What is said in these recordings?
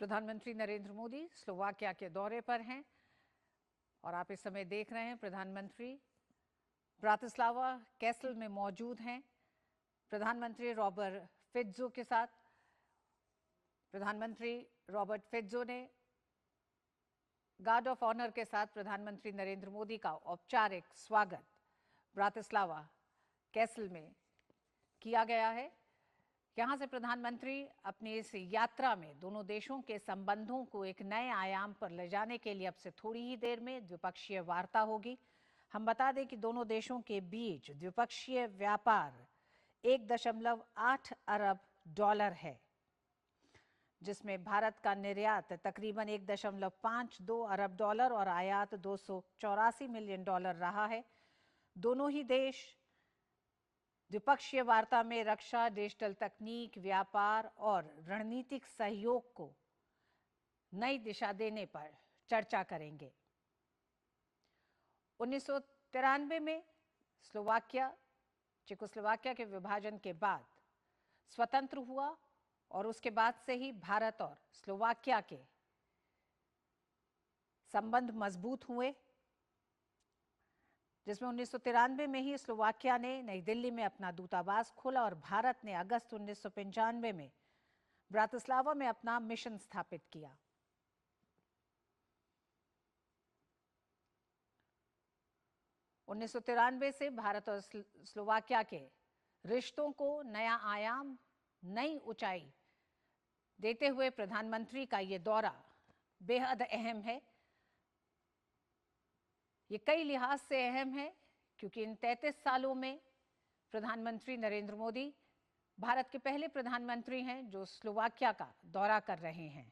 प्रधानमंत्री नरेंद्र मोदी स्लोवाकिया के दौरे पर हैं और आप इस समय देख रहे हैं प्रधानमंत्री ब्रातिस्लावा कैसल में मौजूद हैं। प्रधानमंत्री रॉबर्ट फिट्जो के साथ प्रधानमंत्री रॉबर्ट फिट्जो ने गार्ड ऑफ ऑनर के साथ प्रधानमंत्री नरेंद्र मोदी का औपचारिक स्वागत ब्रातिस्लावा कैसल में किया गया है। यहां से प्रधानमंत्री अपनी इस यात्रा में दोनों देशों के संबंधों को एक नए आयाम पर ले जाने के लिए अब से थोड़ी ही देर में द्विपक्षीय वार्ता होगी। हम बता दें कि दोनों देशों के बीच द्विपक्षीय व्यापार 1.8 अरब डॉलर है, जिसमें भारत का निर्यात तकरीबन 1.52 अरब डॉलर और आयात 284 मिलियन डॉलर रहा है। दोनों ही देश द्विपक्षीय वार्ता में रक्षा, डिजिटल तकनीक, व्यापार और रणनीतिक सहयोग को नई दिशा देने पर चर्चा करेंगे। 1993 में स्लोवाकिया चेकोस्लोवाकिया के विभाजन के बाद स्वतंत्र हुआ और उसके बाद से ही भारत और स्लोवाकिया के संबंध मजबूत हुए, जिसमें 1993 में ही स्लोवाकिया ने नई दिल्ली में अपना दूतावास खोला और भारत ने अगस्त 1995 में ब्रातिस्लावा में अपना मिशन स्थापित किया। उन्नीस से भारत और स्लोवाकिया के रिश्तों को नया आयाम, नई ऊंचाई देते हुए प्रधानमंत्री का ये दौरा बेहद अहम है। ये कई लिहाज से अहम है क्योंकि इन 33 सालों में प्रधानमंत्री नरेंद्र मोदी भारत के पहले प्रधानमंत्री हैं जो स्लोवाकिया का दौरा कर रहे हैं।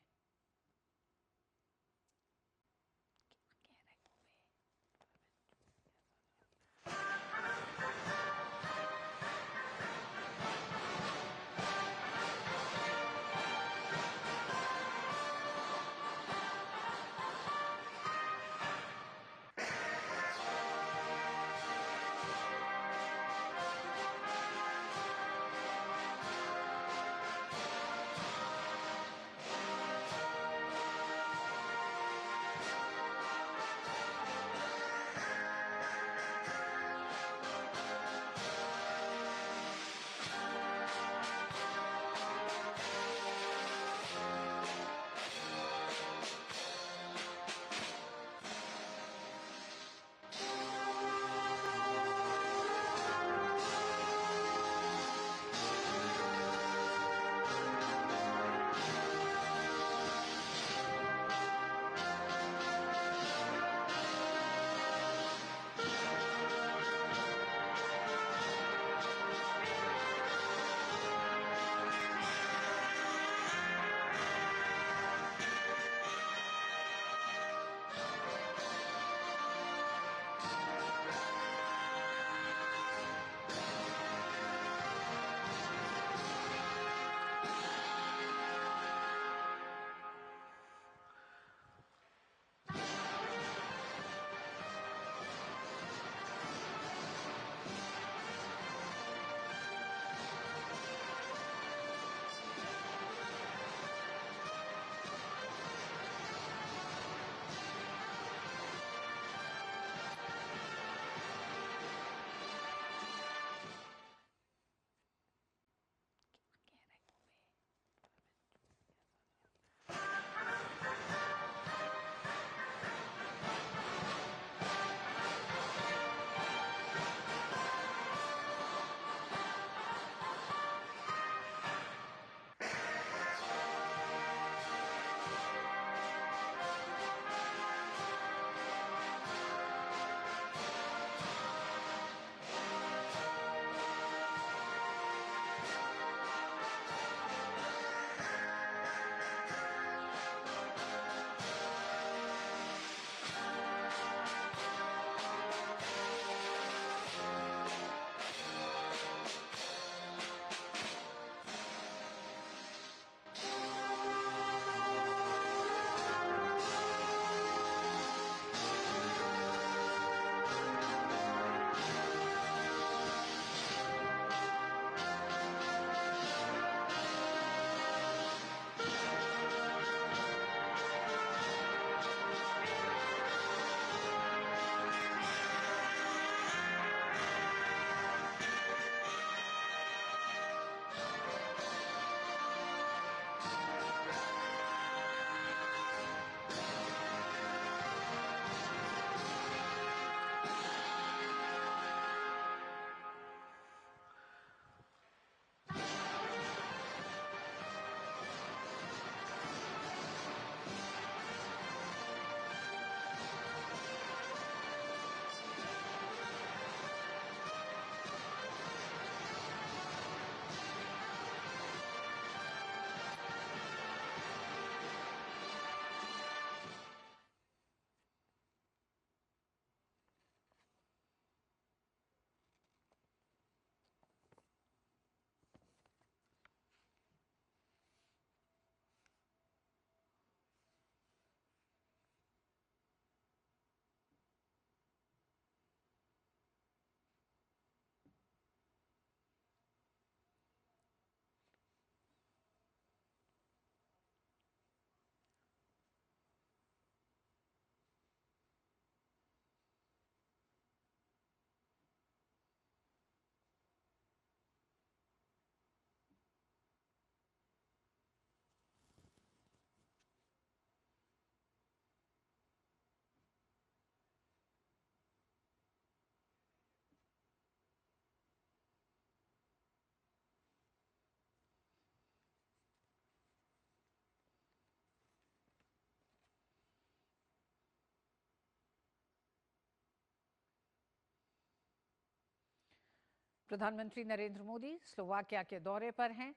प्रधानमंत्री नरेंद्र मोदी स्लोवाकिया के दौरे पर हैं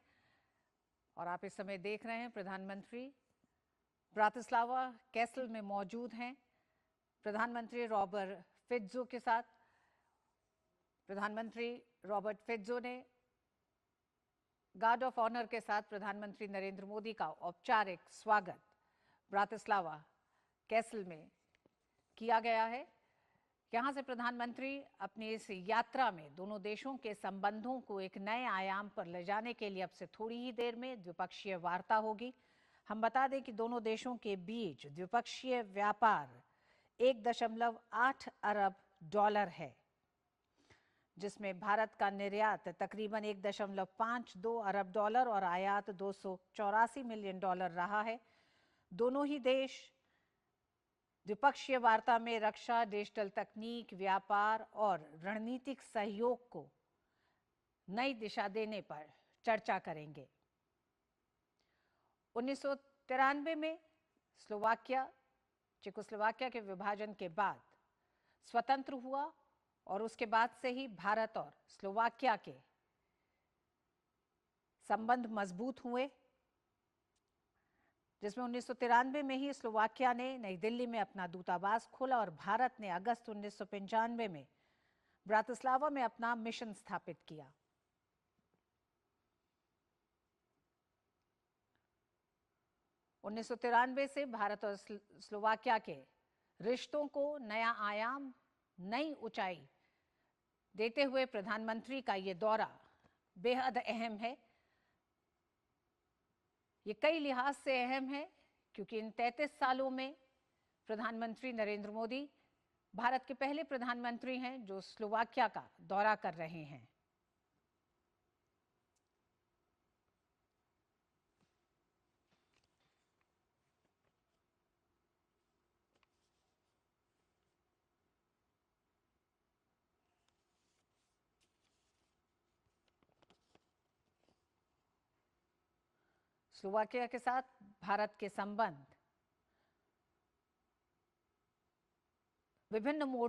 और आप इस समय देख रहे हैं प्रधानमंत्री ब्रातिस्लावा कैसल में मौजूद हैं। प्रधानमंत्री रॉबर्ट फिट्जो के साथ प्रधानमंत्री रॉबर्ट फिट्जो ने गार्ड ऑफ ऑनर के साथ प्रधानमंत्री नरेंद्र मोदी का औपचारिक स्वागत ब्रातिस्लावा कैसल में किया गया है। यहां से प्रधानमंत्री अपनी इस यात्रा में दोनों देशों के संबंधों को एक नए आयाम पर ले जाने के लिए अब से थोड़ी ही देर में द्विपक्षीय वार्ता होगी। हम बता दें कि दोनों देशों के बीच द्विपक्षीय व्यापार 1.8 अरब डॉलर है, जिसमें भारत का निर्यात तकरीबन 1.52 अरब डॉलर और आयात 284 मिलियन डॉलर रहा है। दोनों ही देश द्विपक्षीय वार्ता में रक्षा, डिजिटल तकनीक, व्यापार और रणनीतिक सहयोग को नई दिशा देने पर चर्चा करेंगे। 1993 में चेकोस्लोवाकिया के विभाजन के बाद स्वतंत्र हुआ और उसके बाद से ही भारत और स्लोवाकिया के संबंध मजबूत हुए, जिसमें 1993 में ही स्लोवाकिया ने नई दिल्ली में अपना दूतावास खोला और भारत ने अगस्त 1995 में ब्रातिस्लावा में अपना मिशन स्थापित किया। उन्नीस से भारत और स्लोवाकिया के रिश्तों को नया आयाम, नई ऊंचाई देते हुए प्रधानमंत्री का ये दौरा बेहद अहम है। ये कई लिहाज से अहम है क्योंकि इन 33 सालों में प्रधानमंत्री नरेंद्र मोदी भारत के पहले प्रधानमंत्री हैं जो स्लोवाकिया का दौरा कर रहे हैं। स्लोवाकिया के साथ भारत के संबंध विभिन्न मोड